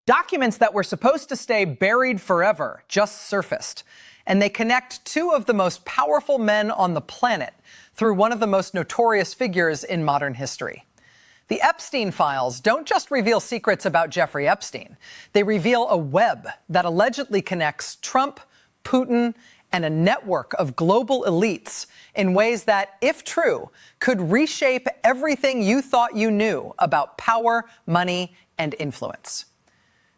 Documents that were supposed to stay buried forever just surfaced, and they connect two of the most powerful men on the planet through one of the most notorious figures in modern history. The Epstein files don't just reveal secrets about Jeffrey Epstein. They reveal a web that allegedly connects Trump, Putin, and a network of global elites in ways that, if true, could reshape everything you thought you knew about power, money, and influence.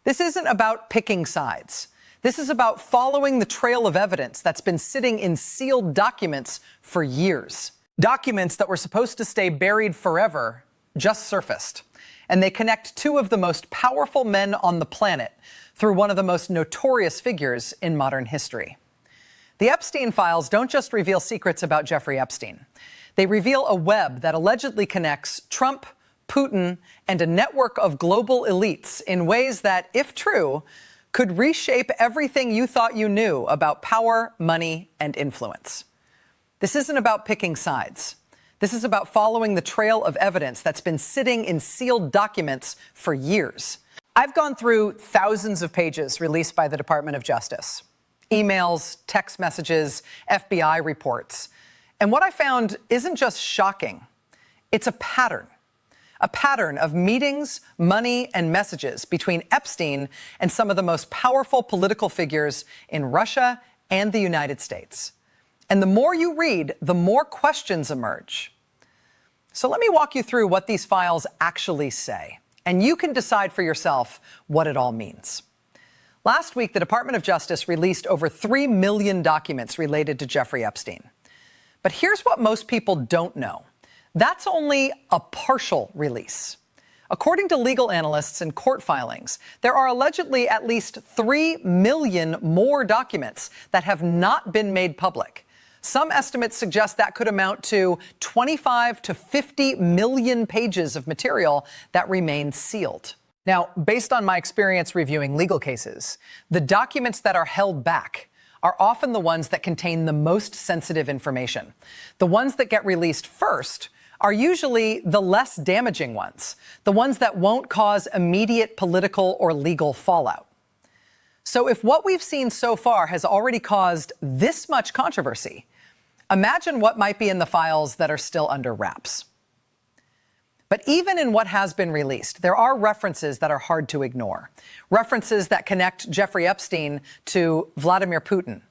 This isn't about picking sides. This is about following the trail of evidence that's been sitting in sealed documents for years. Documents that were supposed to stay buried forever just surfaced, and they connect two of the most powerful men on the planet through one of the most notorious figures in modern history. The Epstein files don't just reveal secrets about Jeffrey Epstein. They reveal a web that allegedly connects Trump, Putin, and a network of global elites in ways that, if true, could reshape everything you thought you knew about power, money, and influence. This isn't about picking sides. This is about following the trail of evidence that's been sitting in sealed documents for years. I've gone through thousands of pages released by the Department of Justice. Emails, text messages, FBI reports. And what I found isn't just shocking. It's a pattern. A pattern of meetings, money, and messages between Epstein and some of the most powerful political figures in Russia and the United States. And the more you read, the more questions emerge. So let me walk you through what these files actually say, and you can decide for yourself what it all means. Last week, the Department of Justice released over 3 million documents related to Jeffrey Epstein. But here's what most people don't know. That's only a partial release. According to legal analysts and court filings, there are allegedly at least 3 million more documents that have not been made public. Some estimates suggest that could amount to 25 to 50 million pages of material that remain sealed. Now, based on my experience reviewing legal cases, the documents that are held back are often the ones that contain the most sensitive information. The ones that get released first are usually the less damaging ones, the ones that won't cause immediate political or legal fallout. So if what we've seen so far has already caused this much controversy, imagine what might be in the files that are still under wraps. But even in what has been released, there are references that are hard to ignore. References that connect Jeffrey Epstein to Vladimir Putin,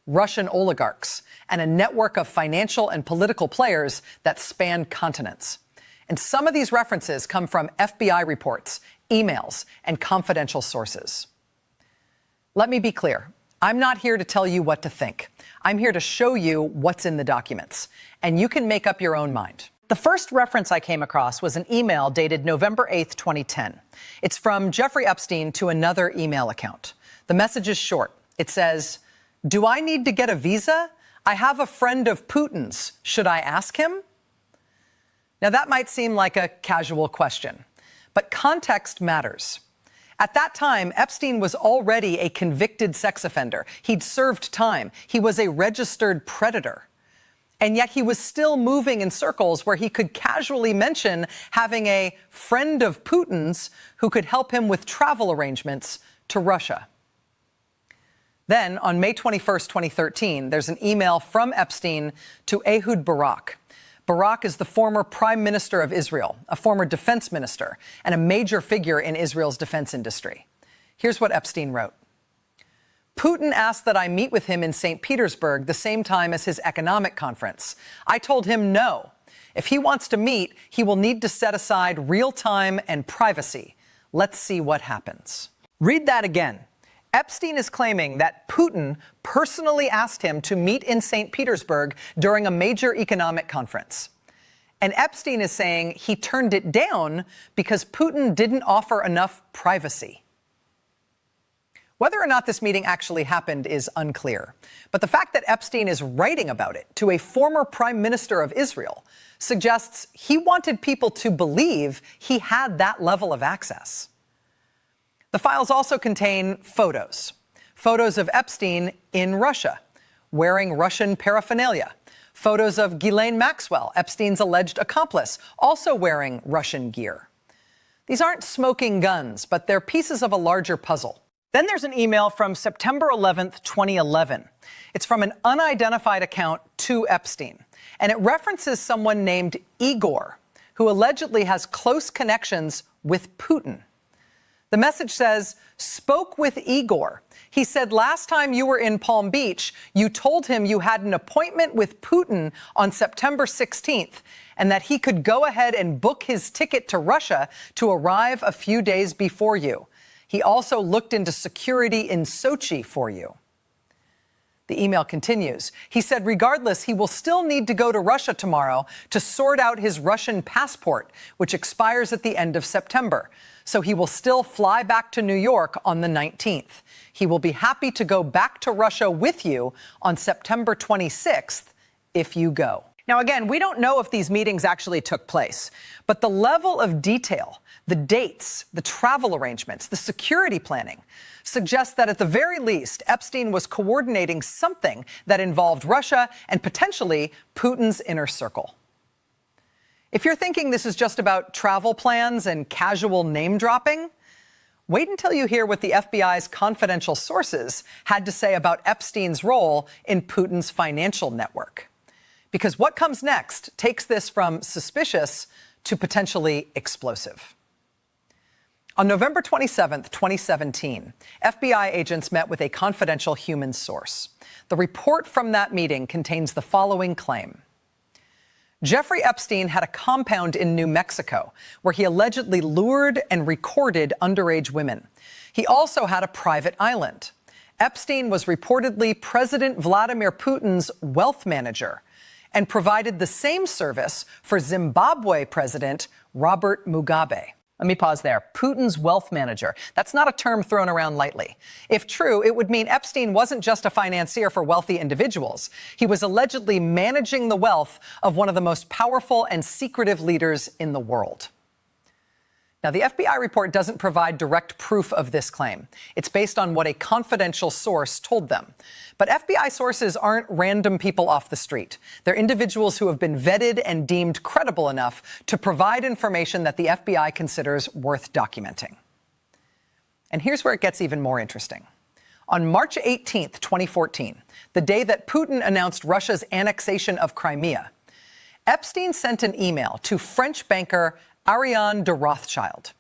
Russian oligarchs, and a network of financial and political players that span continents. And some of these references come from FBI reports, emails, and confidential sources. Let me be clear. I'm not here to tell you what to think. I'm here to show you what's in the documents, and you can make up your own mind. The first reference I came across was an email dated November 8th, 2010. It's from Jeffrey Epstein to another email account. The message is short. It says, "Do I need to get a visa? I have a friend of Putin's. Should I ask him?" Now, that might seem like a casual question, but context matters. At that time, Epstein was already a convicted sex offender. He'd served time. He was a registered predator. And yet he was still moving in circles where he could casually mention having a friend of Putin's who could help him with travel arrangements to Russia. Then, on May 21st, 2013, there's an email from Epstein to Ehud Barak. Barak is the former prime minister of Israel, a former defense minister, and a major figure in Israel's defense industry. Here's what Epstein wrote. "Putin asked that I meet with him in St. Petersburg the same time as his economic conference. I told him no. If he wants to meet, he will need to set aside real time and privacy. Let's see what happens." Read that again. Epstein is claiming that Putin personally asked him to meet in St. Petersburg during a major economic conference. And Epstein is saying he turned it down because Putin didn't offer enough privacy. Whether or not this meeting actually happened is unclear. But the fact that Epstein is writing about it to a former prime minister of Israel suggests he wanted people to believe he had that level of access. The files also contain photos. Photos of Epstein in Russia, wearing Russian paraphernalia. Photos of Ghislaine Maxwell, Epstein's alleged accomplice, also wearing Russian gear. These aren't smoking guns, but they're pieces of a larger puzzle. Then there's an email from September 11th, 2011. It's from an unidentified account to Epstein, and it references someone named Igor, who allegedly has close connections with Putin. The message says, "Spoke with Igor. He said last time you were in Palm Beach, you told him you had an appointment with Putin on September 16th, and that he could go ahead and book his ticket to Russia to arrive a few days before you. He also looked into security in Sochi for you." The email continues. He said regardless, he will still need to go to Russia tomorrow to sort out his Russian passport, which expires at the end of September. So he will still fly back to New York on the 19th. He will be happy to go back to Russia with you on September 26th if you go. Now, again, we don't know if these meetings actually took place, but the level of detail, the dates, the travel arrangements, the security planning suggests that at the very least, Epstein was coordinating something that involved Russia and potentially Putin's inner circle. If you're thinking this is just about travel plans and casual name dropping, wait until you hear what the FBI's confidential sources had to say about Epstein's role in Putin's financial network. Because what comes next takes this from suspicious to potentially explosive. On November 27, 2017, FBI agents met with a confidential human source. The report from that meeting contains the following claim. Jeffrey Epstein had a compound in New Mexico where he allegedly lured and recorded underage women. He also had a private island. Epstein was reportedly President Vladimir Putin's wealth manager and provided the same service for Zimbabwe President Robert Mugabe. Let me pause there. Putin's wealth manager. That's not a term thrown around lightly. If true, it would mean Epstein wasn't just a financier for wealthy individuals. He was allegedly managing the wealth of one of the most powerful and secretive leaders in the world. Now, the FBI report doesn't provide direct proof of this claim. It's based on what a confidential source told them. But FBI sources aren't random people off the street. They're individuals who have been vetted and deemed credible enough to provide information that the FBI considers worth documenting. And here's where it gets even more interesting. On March 18th, 2014, the day that Putin announced Russia's annexation of Crimea, Epstein sent an email to French banker Ariane de Rothschild.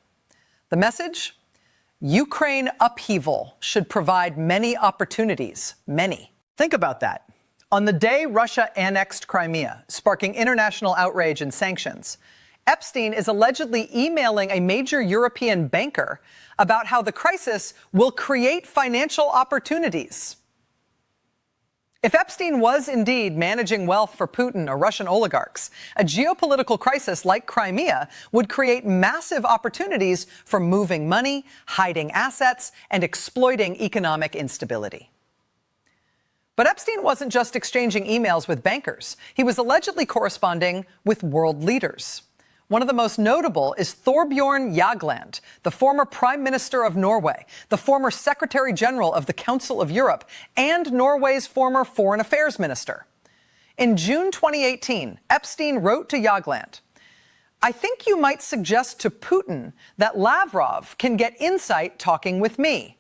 The message? Ukraine upheaval should provide many opportunities, many. Think about that. On the day Russia annexed Crimea, sparking international outrage and sanctions, Epstein is allegedly emailing a major European banker about how the crisis will create financial opportunities. If Epstein was indeed managing wealth for Putin or Russian oligarchs, a geopolitical crisis like Crimea would create massive opportunities for moving money, hiding assets, and exploiting economic instability. But Epstein wasn't just exchanging emails with bankers. He was allegedly corresponding with world leaders. One of the most notable is Thorbjorn Jagland, the former Prime Minister of Norway, the former Secretary General of the Council of Europe, and Norway's former Foreign Affairs Minister. In June 2018, Epstein wrote to Jagland, "I think you might suggest to Putin that Lavrov can get insight talking with me.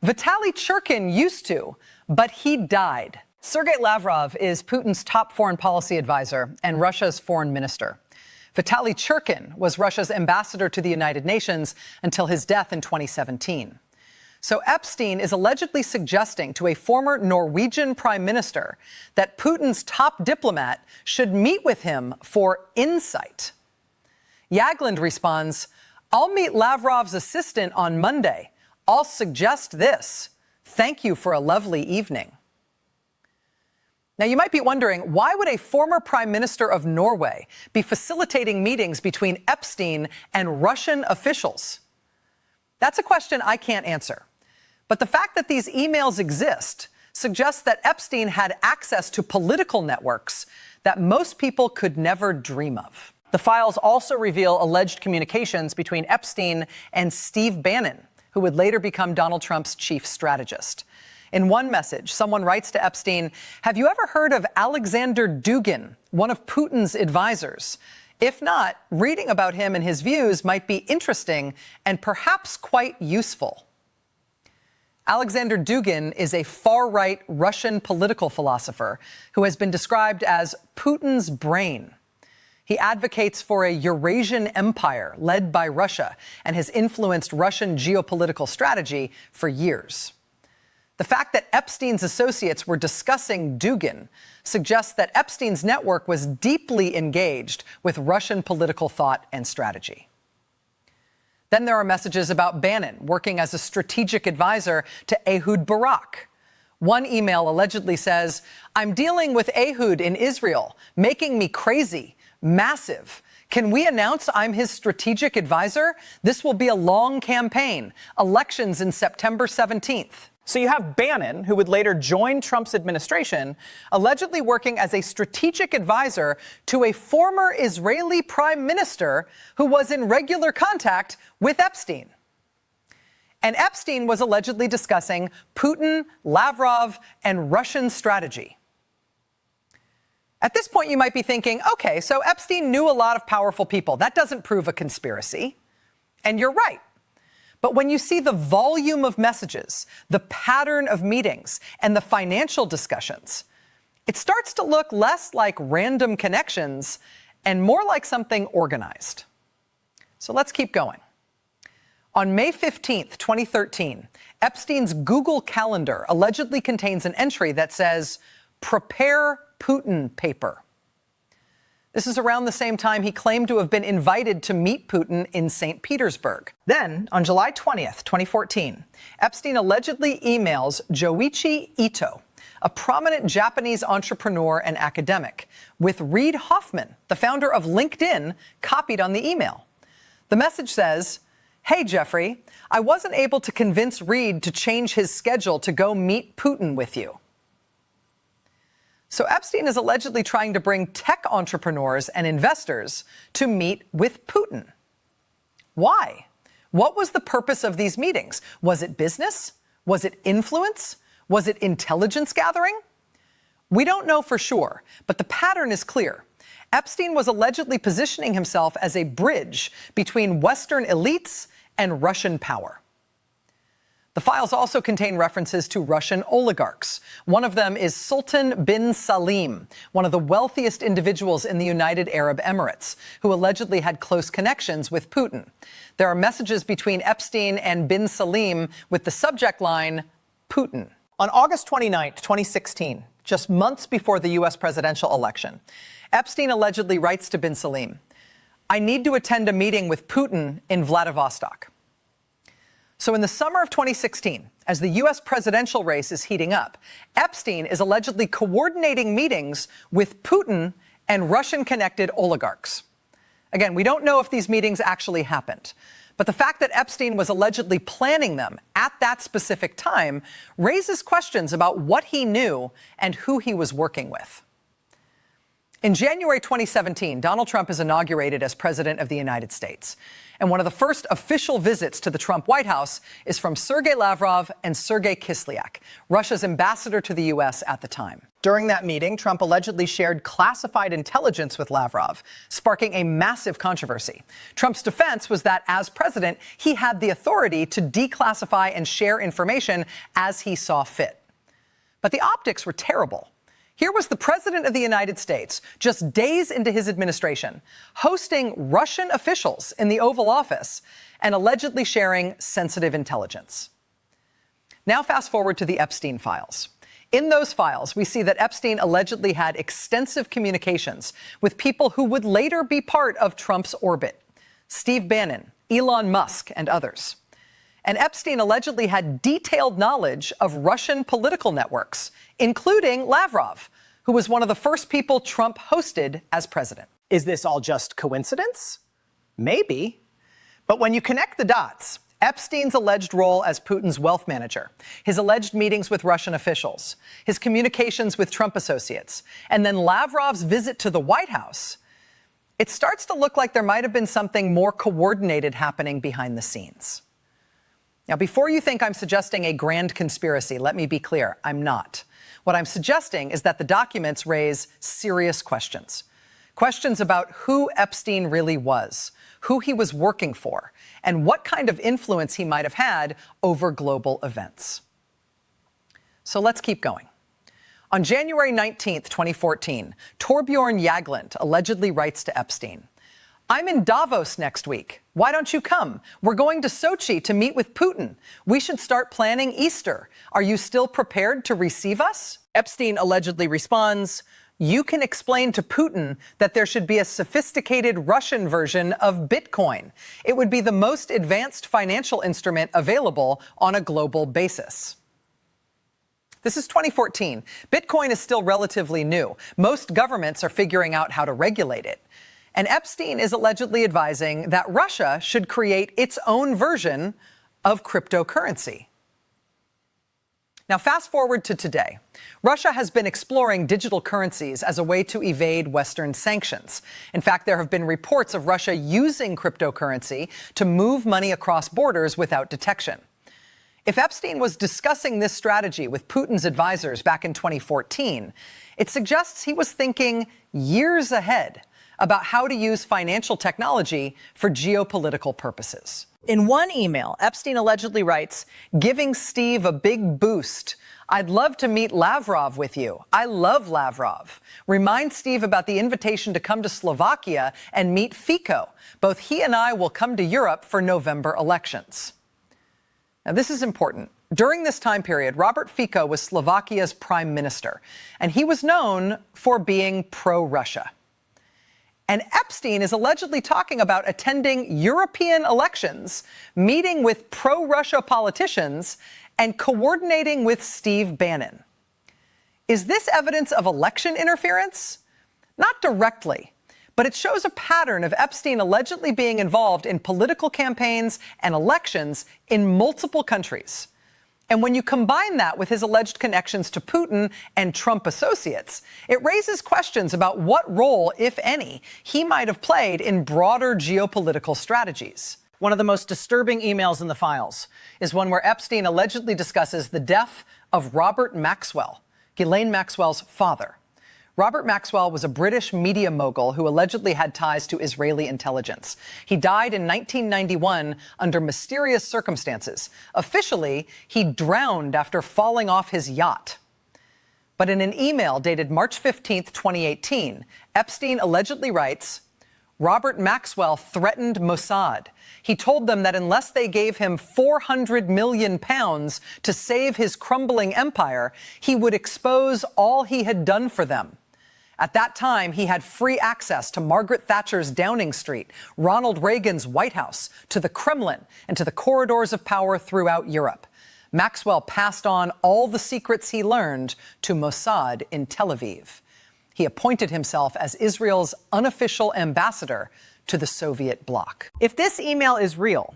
Vitaly Churkin used to, but he died." Sergei Lavrov is Putin's top foreign policy advisor and Russia's foreign minister. Vitaly Churkin was Russia's ambassador to the United Nations until his death in 2017. So Epstein is allegedly suggesting to a former Norwegian prime minister that Putin's top diplomat should meet with him for insight. Jagland responds, "I'll meet Lavrov's assistant on Monday. I'll suggest this. Thank you for a lovely evening." Now, you might be wondering, why would a former prime minister of Norway be facilitating meetings between Epstein and Russian officials? That's a question I can't answer. But the fact that these emails exist suggests that Epstein had access to political networks that most people could never dream of. The files also reveal alleged communications between Epstein and Steve Bannon, who would later become Donald Trump's chief strategist. In one message, someone writes to Epstein, "Have you ever heard of Alexander Dugin, one of Putin's advisors? If not, reading about him and his views might be interesting and perhaps quite useful. Alexander Dugin is a far-right Russian political philosopher who has been described as Putin's brain. He advocates for a Eurasian empire led by Russia and has influenced Russian geopolitical strategy for years. The fact that Epstein's associates were discussing Dugin suggests that Epstein's network was deeply engaged with Russian political thought and strategy. Then there are messages about Bannon working as a strategic advisor to Ehud Barak. One email allegedly says, "I'm dealing with Ehud in Israel, making me crazy, massive. Can we announce I'm his strategic advisor? This will be a long campaign. Elections in September 17th. So you have Bannon, who would later join Trump's administration, allegedly working as a strategic advisor to a former Israeli prime minister who was in regular contact with Epstein. And Epstein was allegedly discussing Putin, Lavrov, and Russian strategy. At this point, you might be thinking, okay, so Epstein knew a lot of powerful people. That doesn't prove a conspiracy. And you're right. But when you see the volume of messages, the pattern of meetings, and the financial discussions, it starts to look less like random connections and more like something organized. So let's keep going. On May 15th, 2013, Epstein's Google Calendar allegedly contains an entry that says, "Prepare Putin paper." This is around the same time he claimed to have been invited to meet Putin in St. Petersburg. Then, on July 20th, 2014, Epstein allegedly emails Joichi Ito, a prominent Japanese entrepreneur and academic, with Reid Hoffman, the founder of LinkedIn, copied on the email. The message says, "Hey, Jeffrey, I wasn't able to convince Reid to change his schedule to go meet Putin with you." So Epstein is allegedly trying to bring tech entrepreneurs and investors to meet with Putin. Why? What was the purpose of these meetings? Was it business? Was it influence? Was it intelligence gathering? We don't know for sure, but the pattern is clear. Epstein was allegedly positioning himself as a bridge between Western elites and Russian power. The files also contain references to Russian oligarchs. One of them is Sultan bin Salim, one of the wealthiest individuals in the United Arab Emirates, who allegedly had close connections with Putin. There are messages between Epstein and bin Salim with the subject line, Putin. On August 29, 2016, just months before the U.S. presidential election, Epstein allegedly writes to bin Salim, "I need to attend a meeting with Putin in Vladivostok." So in the summer of 2016, as the U.S. presidential race is heating up, Epstein is allegedly coordinating meetings with Putin and Russian-connected oligarchs. Again, we don't know if these meetings actually happened, but the fact that Epstein was allegedly planning them at that specific time raises questions about what he knew and who he was working with. In January 2017, Donald Trump is inaugurated as president of the United States. And one of the first official visits to the Trump White House is from Sergei Lavrov and Sergei Kislyak, Russia's ambassador to the U.S. at the time. During that meeting, Trump allegedly shared classified intelligence with Lavrov, sparking a massive controversy. Trump's defense was that as president, he had the authority to declassify and share information as he saw fit. But the optics were terrible. Here was the president of the United States, just days into his administration, hosting Russian officials in the Oval Office and allegedly sharing sensitive intelligence. Now fast forward to the Epstein files. In those files, we see that Epstein allegedly had extensive communications with people who would later be part of Trump's orbit: Steve Bannon, Elon Musk, and others. And Epstein allegedly had detailed knowledge of Russian political networks, including Lavrov, who was one of the first people Trump hosted as president. Is this all just coincidence? Maybe. But when you connect the dots, Epstein's alleged role as Putin's wealth manager, his alleged meetings with Russian officials, his communications with Trump associates, and then Lavrov's visit to the White House, it starts to look like there might have been something more coordinated happening behind the scenes. Now, before you think I'm suggesting a grand conspiracy, let me be clear, I'm not. What I'm suggesting is that the documents raise serious questions. Questions about who Epstein really was, who he was working for, and what kind of influence he might have had over global events. So let's keep going. On January 19, 2014, Torbjorn Jagland allegedly writes to Epstein, "I'm in Davos next week. Why don't you come? We're going to Sochi to meet with Putin. We should start planning Easter. Are you still prepared to receive us?" Epstein allegedly responds, "You can explain to Putin that there should be a sophisticated Russian version of Bitcoin. It would be the most advanced financial instrument available on a global basis." This is 2014. Bitcoin is still relatively new. Most governments are figuring out how to regulate it. And Epstein is allegedly advising that Russia should create its own version of cryptocurrency. Now, fast forward to today. Russia has been exploring digital currencies as a way to evade Western sanctions. In fact, there have been reports of Russia using cryptocurrency to move money across borders without detection. If Epstein was discussing this strategy with Putin's advisors back in 2014, it suggests he was thinking years ahead about how to use financial technology for geopolitical purposes. In one email, Epstein allegedly writes, "Giving Steve a big boost. I'd love to meet Lavrov with you. I love Lavrov. Remind Steve about the invitation to come to Slovakia and meet Fico. Both he and I will come to Europe for November elections." Now, this is important. During this time period, Robert Fico was Slovakia's prime minister, and he was known for being pro-Russia. And Epstein is allegedly talking about attending European elections, meeting with pro-Russia politicians, and coordinating with Steve Bannon. Is this evidence of election interference? Not directly, but it shows a pattern of Epstein allegedly being involved in political campaigns and elections in multiple countries. And when you combine that with his alleged connections to Putin and Trump associates, it raises questions about what role, if any, he might have played in broader geopolitical strategies. One of the most disturbing emails in the files is one where Epstein allegedly discusses the death of Robert Maxwell, Ghislaine Maxwell's father. Robert Maxwell was a British media mogul who allegedly had ties to Israeli intelligence. He died in 1991 under mysterious circumstances. Officially, he drowned after falling off his yacht. But in an email dated March 15, 2018, Epstein allegedly writes, "Robert Maxwell threatened Mossad. He told them that unless they gave him £400 million to save his crumbling empire, he would expose all he had done for them. At that time, he had free access to Margaret Thatcher's Downing Street, Ronald Reagan's White House, to the Kremlin, and to the corridors of power throughout Europe. Maxwell passed on all the secrets he learned to Mossad in Tel Aviv. He appointed himself as Israel's unofficial ambassador to the Soviet bloc." If this email is real,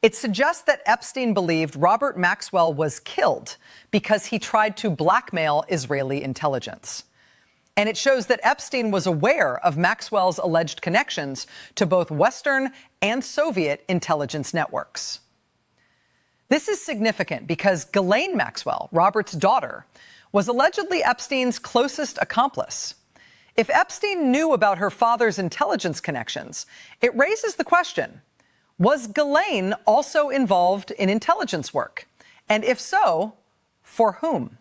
it suggests that Epstein believed Robert Maxwell was killed because he tried to blackmail Israeli intelligence. And it shows that Epstein was aware of Maxwell's alleged connections to both Western and Soviet intelligence networks. This is significant because Ghislaine Maxwell, Robert's daughter, was allegedly Epstein's closest accomplice. If Epstein knew about her father's intelligence connections, it raises the question, was Ghislaine also involved in intelligence work? And if so, for whom?